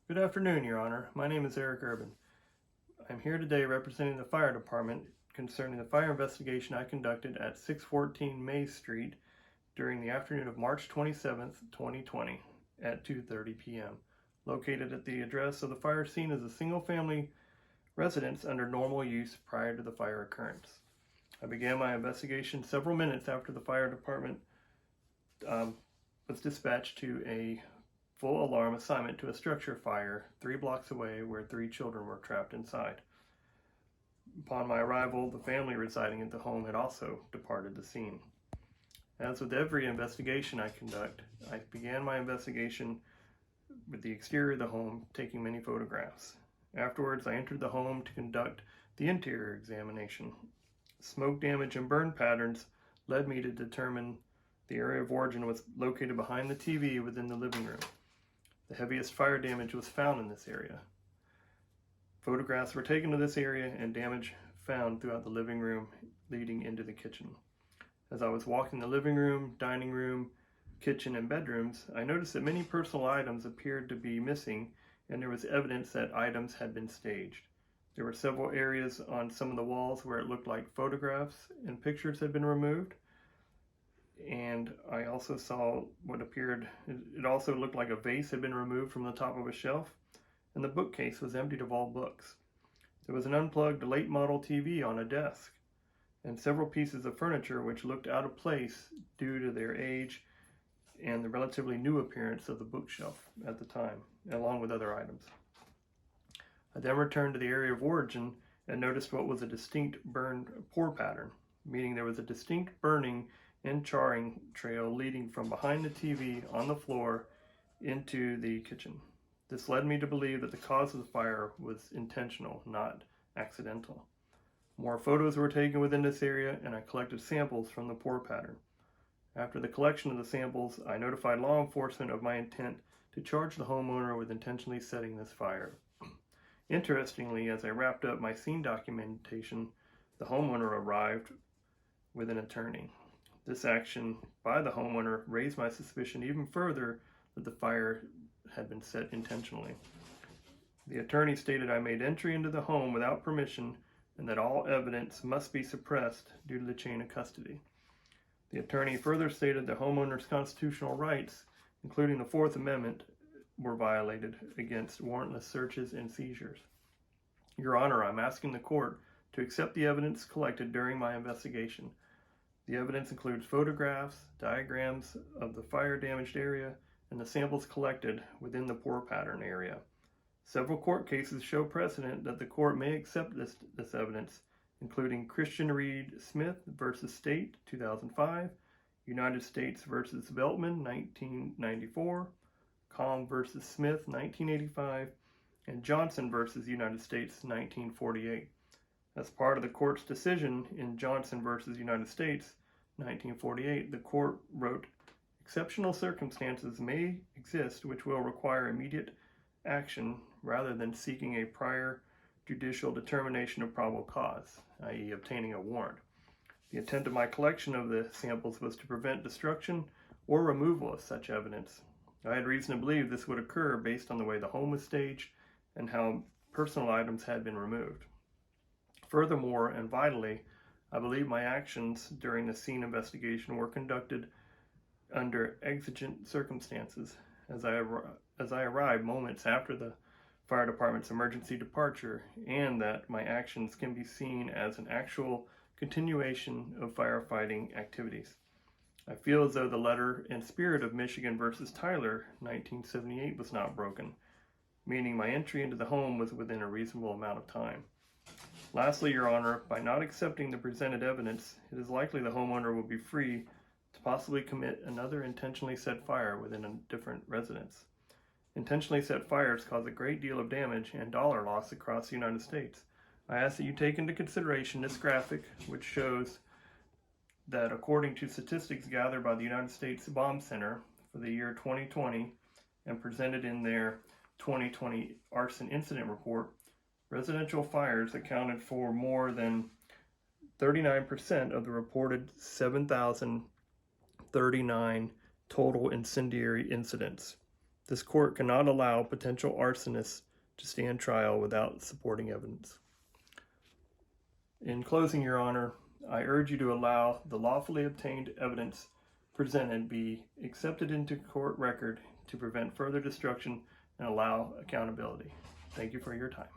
Good afternoon, Your Honor. My name is Eric Urban. I'm here today representing the fire department concerning the fire investigation I conducted at 614 May Street during the afternoon of March 27th, 2020 at 2:30 p.m. Located at the address of the fire scene as a single-family residence under normal use prior to the fire occurrence. I began my investigation several minutes after the fire department was dispatched to a full alarm assignment to a structure fire 3 blocks away where 3 children were trapped inside. Upon my arrival, the family residing at the home had also departed the scene. As with every investigation I conduct, I began my investigation with the exterior of the home, taking many photographs. Afterwards, I entered the home to conduct the interior examination. Smoke damage and burn patterns led me to determine the area of origin was located behind the TV within the living room. The heaviest fire damage was found in this area. Photographs were taken of this area and damage found throughout the living room leading into the kitchen. As I was walking the living room, dining room, kitchen, and bedrooms, I noticed that many personal items appeared to be missing, and there was evidence that items had been staged. There were several areas on some of the walls where it looked like photographs and pictures had been removed. And I also saw what appeared, it also looked like a vase had been removed from the top of a shelf, and the bookcase was emptied of all books. There was an unplugged late model TV on a desk, and several pieces of furniture which looked out of place due to their age and the relatively new appearance of the bookshelf at the time, along with other items. I then returned to the area of origin and noticed what was a distinct burned pour pattern, meaning there was a distinct burning and charring trail leading from behind the TV on the floor into the kitchen. This led me to believe that the cause of the fire was intentional, not accidental. More photos were taken within this area, and I collected samples from the pour pattern. After the collection of the samples, I notified law enforcement of my intent to charge the homeowner with intentionally setting this fire. Interestingly, as I wrapped up my scene documentation, the homeowner arrived with an attorney. This action by the homeowner raised my suspicion even further that the fire had been set intentionally. The attorney stated I made entry into the home without permission and that all evidence must be suppressed due to the chain of custody. The attorney further stated the homeowner's constitutional rights, including the Fourth Amendment, were violated against warrantless searches and seizures. Your Honor, I'm asking the court to accept the evidence collected during my investigation. The evidence includes photographs, diagrams of the fire-damaged area, and the samples collected within the pour pattern area. Several court cases show precedent that the court may accept this evidence, including Christian Reed Smith v. State, 2005, United States v. Veltman, 1994, Calm v. Smith, 1985, and Johnson v. United States, 1948. As part of the court's decision in Johnson v. United States, 1948, the court wrote, "Exceptional circumstances may exist which will require immediate action rather than seeking a prior judicial determination of probable cause, i.e. obtaining a warrant. The intent of my collection of the samples was to prevent destruction or removal of such evidence. I had reason to believe this would occur based on the way the home was staged and how personal items had been removed. Furthermore, and vitally, I believe my actions during the scene investigation were conducted under exigent circumstances, as I arrived moments after the fire department's emergency departure, and that my actions can be seen as an actual continuation of firefighting activities. I feel as though the letter and spirit of Michigan versus Tyler, 1978, was not broken, meaning my entry into the home was within a reasonable amount of time. Lastly, Your Honor, by not accepting the presented evidence, it is likely the homeowner will be free to possibly commit another intentionally set fire within a different residence. Intentionally set fires cause a great deal of damage and dollar loss across the United States. I ask that you take into consideration this graphic, which shows that according to statistics gathered by the United States Bomb Center for the year 2020 and presented in their 2020 arson incident report, residential fires accounted for more than 39% of the reported 7,039 total incendiary incidents. This court cannot allow potential arsonists to stand trial without supporting evidence. In closing, Your Honor, I urge you to allow the lawfully obtained evidence presented be accepted into court record to prevent further destruction and allow accountability. Thank you for your time.